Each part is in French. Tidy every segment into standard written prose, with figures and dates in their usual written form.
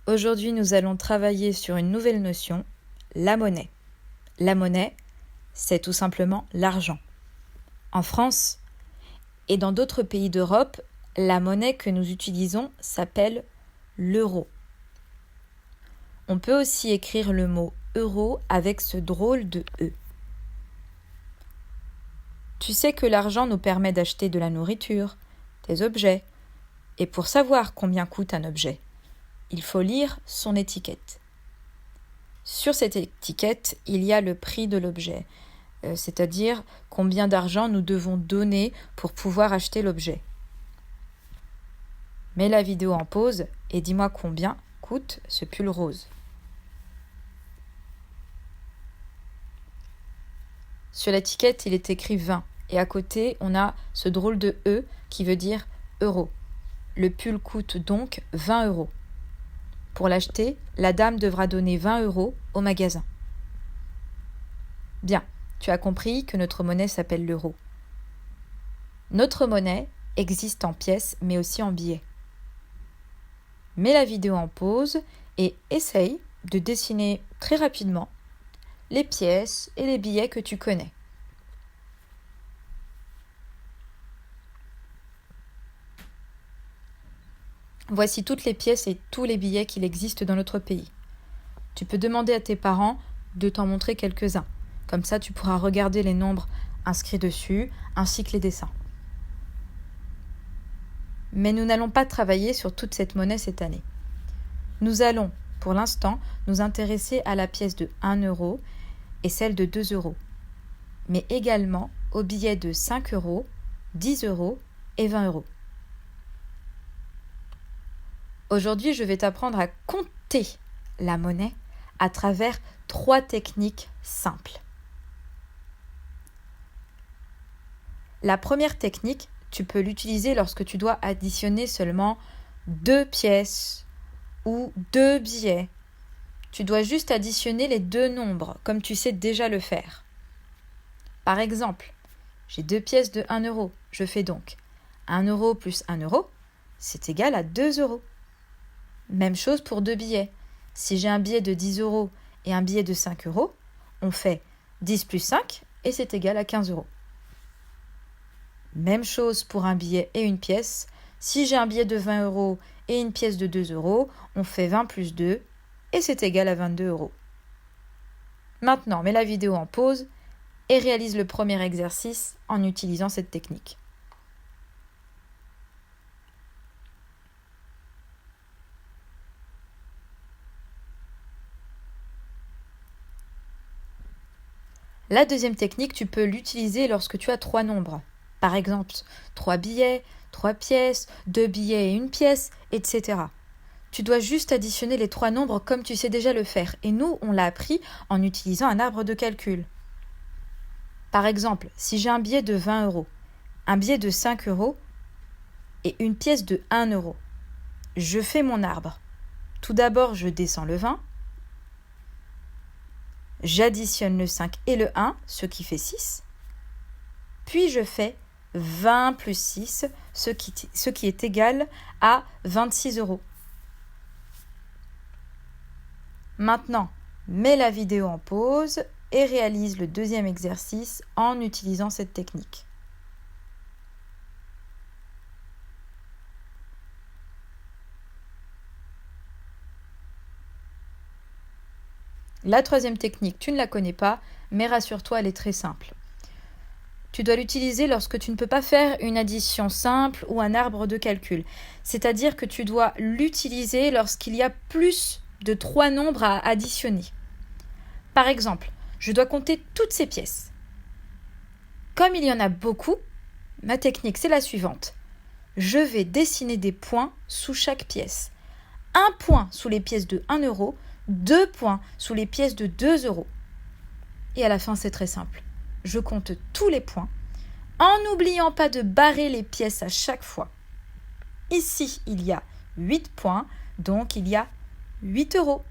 Aujourd'hui, nous allons travailler sur une nouvelle notion, la monnaie. La monnaie, c'est tout simplement l'argent. En France et dans d'autres pays d'Europe, la monnaie que nous utilisons s'appelle l'euro. On peut aussi écrire le mot euro avec ce drôle de E. Tu sais que l'argent nous permet d'acheter de la nourriture, des objets. Et pour savoir combien coûte un objet, il faut lire son étiquette. Sur cette étiquette, il y a le prix de l'objet, c'est-à-dire combien d'argent nous devons donner pour pouvoir acheter l'objet. Mets la vidéo en pause et dis-moi combien coûte ce pull rose. Sur l'étiquette, il est écrit 20 et à côté, on a ce drôle de E qui veut dire euro. Le pull coûte donc 20 euros. Pour l'acheter, la dame devra donner 20 euros au magasin. Bien, tu as compris que notre monnaie s'appelle l'euro. Notre monnaie existe en pièces mais aussi en billets. Mets la vidéo en pause et essaye de dessiner très rapidement les pièces et les billets que tu connais. Voici toutes les pièces et tous les billets qu'il existe dans notre pays. Tu peux demander à tes parents de t'en montrer quelques-uns. Comme ça, tu pourras regarder les nombres inscrits dessus, ainsi que les dessins. Mais nous n'allons pas travailler sur toute cette monnaie cette année. Nous allons, pour l'instant, nous intéresser à la pièce de 1 euro et celle de 2 euros, mais également aux billets de 5 euros, 10 euros et 20 euros. Aujourd'hui, je vais t'apprendre à compter la monnaie à travers 3 techniques simples. La première technique, tu peux l'utiliser lorsque tu dois additionner seulement 2 pièces ou 2 billets. Tu dois juste additionner les 2 nombres, comme tu sais déjà le faire. Par exemple, j'ai 2 pièces de 1 euro. Je fais donc 1 euro plus 1 euro, c'est égal à 2 euros. Même chose pour 2 billets. Si j'ai un billet de 10 euros et un billet de 5 euros, on fait 10 plus 5 et c'est égal à 15 euros. Même chose pour un billet et une pièce. Si j'ai un billet de 20 euros et une pièce de 2 euros, on fait 20 plus 2 et c'est égal à 22 euros. Maintenant, mets la vidéo en pause et réalise le premier exercice en utilisant cette technique. La deuxième technique, tu peux l'utiliser lorsque tu as 3 nombres. Par exemple, 3 billets, 3 pièces, 2 billets et une pièce, etc. Tu dois juste additionner les 3 nombres comme tu sais déjà le faire. Et nous, on l'a appris en utilisant un arbre de calcul. Par exemple, si j'ai un billet de 20 euros, un billet de 5 euros et une pièce de 1 euro, je fais mon arbre. Tout d'abord, je descends le 20. J'additionne le 5 et le 1, ce qui fait 6. Puis je fais 20 plus 6, ce qui est égal à 26 euros. Maintenant, mets la vidéo en pause et réalise le deuxième exercice en utilisant cette technique. La troisième technique, tu ne la connais pas, mais rassure-toi, elle est très simple. Tu dois l'utiliser lorsque tu ne peux pas faire une addition simple ou un arbre de calcul. C'est-à-dire que tu dois l'utiliser lorsqu'il y a plus de 3 nombres à additionner. Par exemple, je dois compter toutes ces pièces. Comme il y en a beaucoup, ma technique c'est la suivante. Je vais dessiner des points sous chaque pièce. 1 point sous les pièces de 1 euro, 2 points sous les pièces de 2 euros. Et à la fin, c'est très simple. Je compte tous les points en n'oubliant pas de barrer les pièces à chaque fois. Ici, il y a 8 points, donc il y a 8 euros.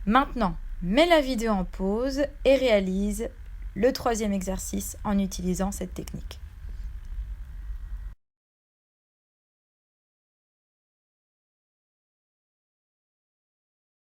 Maintenant, mets la vidéo en pause et réalise le troisième exercice en utilisant cette technique.